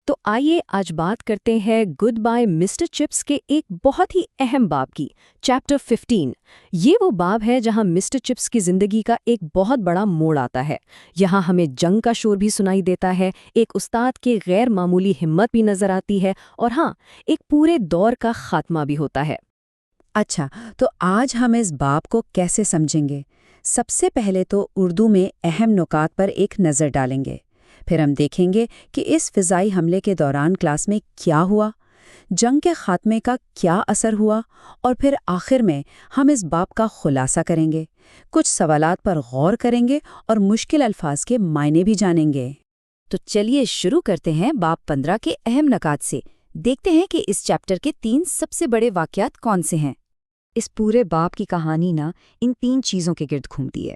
تو آئیے آج بات کرتے ہیں گڈ بائی مسٹر چپس کے ایک بہت ہی اہم باب کی، چیپٹر 15۔ یہ وہ باب ہے جہاں مسٹر چپس کی زندگی کا ایک بہت بڑا موڑ آتا ہے۔ یہاں ہمیں جنگ کا شور بھی سنائی دیتا ہے، ایک استاد کے غیر معمولی ہمت بھی نظر آتی ہے، اور ہاں، ایک پورے دور کا خاتمہ بھی ہوتا ہے۔ اچھا، تو آج ہم اس باب کو کیسے سمجھیں گے؟ سب سے پہلے تو اردو میں اہم نکات پر ایک نظر ڈالیں گے۔ پھر ہم دیکھیں گے کہ اس فضائی حملے کے دوران کلاس میں کیا ہوا، جنگ کے خاتمے کا کیا اثر ہوا، اور پھر آخر میں ہم اس باب کا خلاصہ کریں گے، کچھ سوالات پر غور کریں گے اور مشکل الفاظ کے معنی بھی جانیں گے۔ تو چلیے شروع کرتے ہیں باب 15 کے اہم نکات سے۔ دیکھتے ہیں کہ اس چیپٹر کے 3 سب سے بڑے واقعات کون سے ہیں۔ اس پورے باب کی کہانی ان 3 چیزوں کے گرد گھومتی ہے۔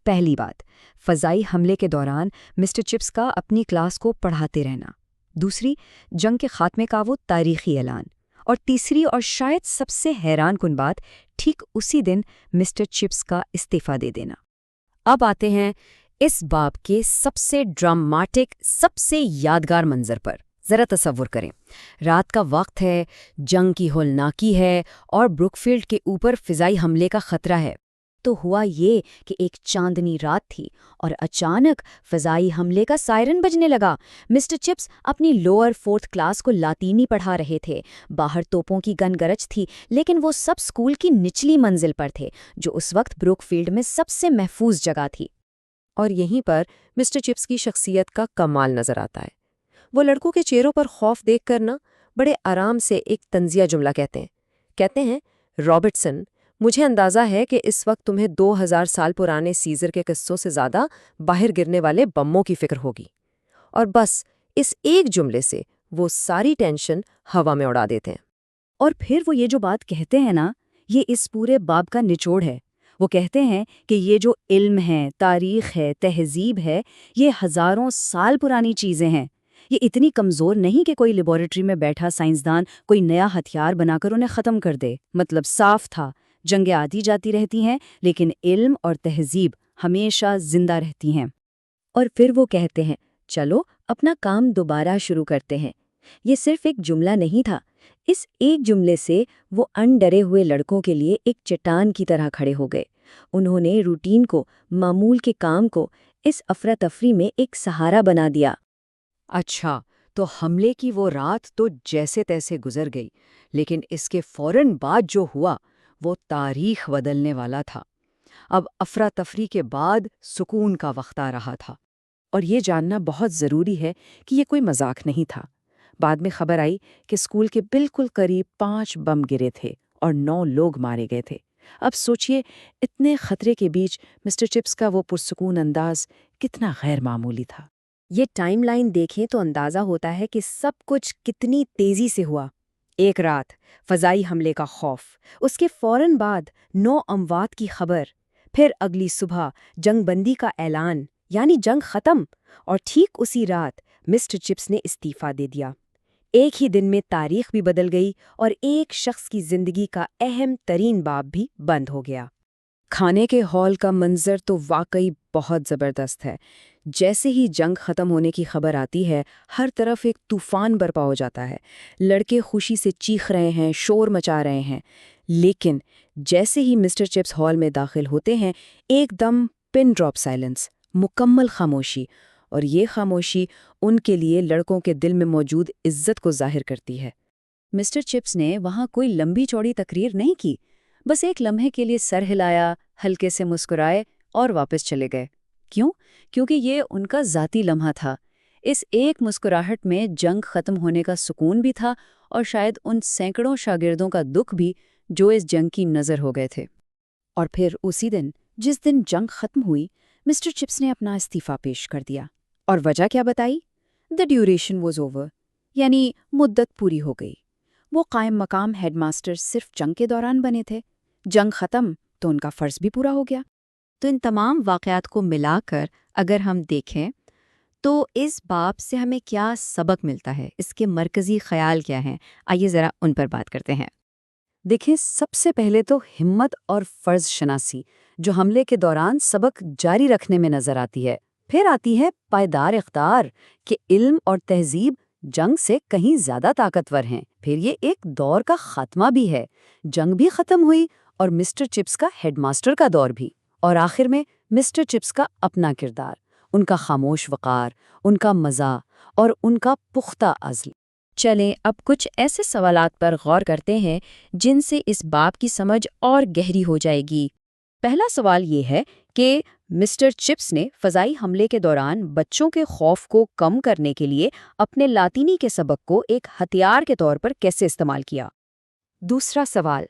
پہلی بات، فضائی حملے کے دوران مسٹر چپس کا اپنی کلاس کو پڑھاتے رہنا۔ دوسری، جنگ کے خاتمے کا وہ تاریخی اعلان۔ اور تیسری اور شاید سب سے حیران کن بات، ٹھیک اسی دن مسٹر چپس کا استعفیٰ دے دینا۔ اب آتے ہیں اس باب کے سب سے ڈراماٹک، سب سے یادگار منظر پر۔ ذرا تصور کریں، رات کا وقت ہے، جنگ کی ہولناکی ہے اور بروک فیلڈ کے اوپر فضائی حملے کا خطرہ ہے۔ تو ہوا یہ کہ ایک چاندنی رات تھی اور اچانک فضائی حملے کا سائرن بجنے لگا۔ مسٹر چپس اپنی لوئر 4th کلاس کو لاطینی پڑھا رہے تھے۔ باہر توپوں کی گن گرج تھی، لیکن وہ سب اسکول کی نچلی منزل پر تھے، جو اس وقت بروک فیلڈ میں سب سے محفوظ جگہ تھی۔ اور یہیں پر مسٹر چپس کی شخصیت کا کمال نظر آتا ہے۔ وہ لڑکوں کے چہروں پر خوف دیکھ کر بڑے آرام سے ایک طنزیہ جملہ کہتے ہیں، رابرٹسن، مجھے اندازہ ہے کہ اس وقت تمہیں 2000 سال پرانے سیزر کے قصوں سے زیادہ باہر گرنے والے بموں کی فکر ہوگی۔ اور بس اس ایک جملے سے وہ ساری ٹینشن ہوا میں اڑا دیتے ہیں۔ اور پھر وہ یہ جو بات کہتے ہیں یہ اس پورے باب کا نچوڑ ہے۔ وہ کہتے ہیں کہ یہ جو علم ہے، تاریخ ہے، تہذیب ہے، یہ ہزاروں سال پرانی چیزیں ہیں۔ یہ اتنی کمزور نہیں کہ کوئی لیبارٹری میں بیٹھا سائنسدان کوئی نیا ہتھیار بنا کر انہیں ختم کر دے۔ مطلب صاف تھا، جنگیں آتی جاتی رہتی ہیں، لیکن علم اور تہذیب ہمیشہ زندہ رہتی ہیں۔ اور پھر وہ کہتے ہیں، چلو اپنا کام دوبارہ شروع کرتے ہیں۔ یہ صرف ایک جملہ نہیں تھا، اس ایک جملے سے وہ ان ڈرے ہوئے لڑکوں کے لیے ایک چٹان کی طرح کھڑے ہو گئے۔ انہوں نے روٹین کو، معمول کے کام کو اس افراتفری میں ایک سہارا بنا دیا۔ اچھا، تو حملے کی وہ رات تو جیسے تیسے گزر گئی، لیکن اس کے فوراً بعد جو ہوا وہ تاریخ بدلنے والا تھا۔ اب افراتفری کے بعد سکون کا وقت آ رہا تھا۔ اور یہ جاننا بہت ضروری ہے کہ یہ کوئی مذاق نہیں تھا۔ بعد میں خبر آئی کہ اسکول کے بالکل قریب 5 بم گرے تھے اور 9 لوگ مارے گئے تھے۔ اب سوچئے، اتنے خطرے کے بیچ مسٹر چپس کا وہ پرسکون انداز کتنا غیر معمولی تھا۔ یہ ٹائم لائن دیکھیں تو اندازہ ہوتا ہے کہ سب کچھ کتنی تیزی سے ہوا۔ ایک رات، فضائی حملے کا خوف، اس کے فوراً بعد 9 اموات کی خبر، پھر اگلی صبح جنگ بندی کا اعلان، یعنی جنگ ختم، اور ٹھیک اسی رات مسٹر چپس نے استعفیٰ دے دیا۔ ایک ہی دن میں تاریخ بھی بدل گئی اور ایک شخص کی زندگی کا اہم ترین باب بھی بند ہو گیا۔ کھانے کے ہال کا منظر تو واقعی بہت زبردست ہے۔ جیسے ہی جنگ ختم ہونے کی خبر آتی ہے، ہر طرف ایک طوفان برپا ہو جاتا ہے۔ لڑکے خوشی سے چیخ رہے ہیں، شور مچا رہے ہیں، لیکن جیسے ہی مسٹر چپس ہال میں داخل ہوتے ہیں، ایک دم پن ڈراپ سائلنس، مکمل خاموشی، اور یہ خاموشی ان کے لیے لڑکوں کے دل میں موجود عزت کو ظاہر کرتی ہے۔ مسٹر چپس نے وہاں کوئی لمبی چوڑی تقریر نہیں کی، بس ایک لمحے کے لیے سر ہلایا، ہلکے سے مسکرائے اور واپس چلے گئے۔ کیوں؟ کیونکہ یہ ان کا ذاتی لمحہ تھا۔ اس ایک مسکراہٹ میں جنگ ختم ہونے کا سکون بھی تھا، اور شاید ان سینکڑوں شاگردوں کا دکھ بھی جو اس جنگ کی نظر ہو گئے تھے۔ اور پھر اسی دن، جس دن جنگ ختم ہوئی، مسٹر چپس نے اپنا استعفیٰ پیش کر دیا۔ اور وجہ کیا بتائی؟ The duration was over، یعنی مدت پوری ہو گئی۔ وہ قائم مقام ہیڈ ماسٹر صرف جنگ کے دوران بنے تھے، جنگ ختم تو ان کا فرض بھی پورا ہو گیا۔ تو ان تمام واقعات کو ملا کر اگر ہم دیکھیں تو اس باب سے ہمیں کیا سبق ملتا ہے، اس کے مرکزی خیال کیا ہیں؟ آئیے ذرا ان پر بات کرتے ہیں۔ دیکھیں، سب سے پہلے تو ہمت اور فرض شناسی جو حملے کے دوران سبق جاری رکھنے میں نظر آتی ہے۔ پھر آتی ہے پائیدار اقدار کہ علم اور تہذیب جنگ سے کہیں زیادہ طاقتور ہیں۔ پھر یہ ایک دور کا خاتمہ بھی ہے، جنگ بھی ختم ہوئی اور مسٹر چپس کا ہیڈ ماسٹر کا دور بھی۔ اور آخر میں مسٹر چپس کا اپنا کردار، ان کا خاموش وقار، ان کا مزہ اور ان کا پختہ عزم۔ چلیں اب کچھ ایسے سوالات پر غور کرتے ہیں جن سے اس باب کی سمجھ اور گہری ہو جائے گی۔ پہلا سوال یہ ہے کہ مسٹر چپس نے فضائی حملے کے دوران بچوں کے خوف کو کم کرنے کے لیے اپنے لاطینی کے سبق کو ایک ہتھیار کے طور پر کیسے استعمال کیا؟ دوسرا سوال،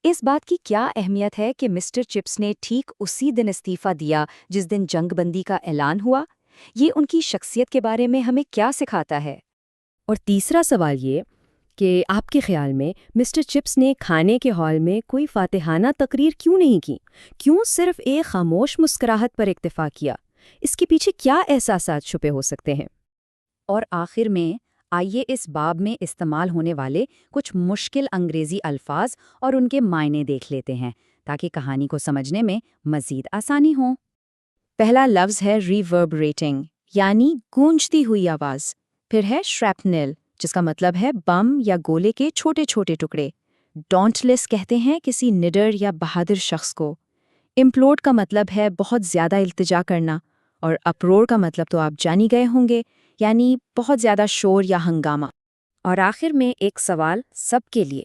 اس بات کی کیا اہمیت ہے کہ مسٹر چپس نے ٹھیک اسی دن استعفیٰ دیا جس دن جنگ بندی کا اعلان ہوا؟ یہ ان کی شخصیت کے بارے میں ہمیں کیا سکھاتا ہے؟ اور تیسرا سوال یہ کہ آپ کے خیال میں مسٹر چپس نے کھانے کے ہال میں کوئی فاتحانہ تقریر کیوں نہیں کی؟ کیوں صرف ایک خاموش مسکراہٹ پر اکتفا کیا؟ اس کے پیچھے کیا احساسات چھپے ہو سکتے ہیں؟ اور آخر میں آئیے اس باب میں استعمال ہونے والے کچھ مشکل انگریزی الفاظ اور ان کے معنی دیکھ لیتے ہیں تاکہ کہانی کو سمجھنے میں مزید آسانی ہو۔ پہلا لفظ ہے ریوربریٹنگ، یعنی گونجتی ہوئی آواز۔ پھر ہے شریپنل، جس کا مطلب ہے بم یا گولے کے چھوٹے چھوٹے ٹکڑے۔ ڈونٹلیس کہتے ہیں کسی نڈر یا بہادر شخص کو۔ امپلوڈ کا مطلب ہے بہت زیادہ التجا کرنا، اور اپرور کا مطلب تو آپ جانی گئے ہوں گے، یعنی بہت زیادہ شور یا ہنگامہ۔ اور آخر میں ایک سوال سب کے لیے۔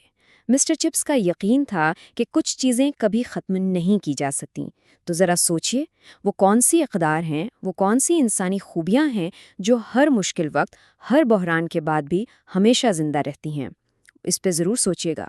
مسٹر چپس کا یقین تھا کہ کچھ چیزیں کبھی ختم نہیں کی جا سکتیں، تو ذرا سوچئے وہ کون سی اقدار ہیں، وہ کون سی انسانی خوبیاں ہیں جو ہر مشکل وقت، ہر بحران کے بعد بھی ہمیشہ زندہ رہتی ہیں۔ اس پہ ضرور سوچئے گا۔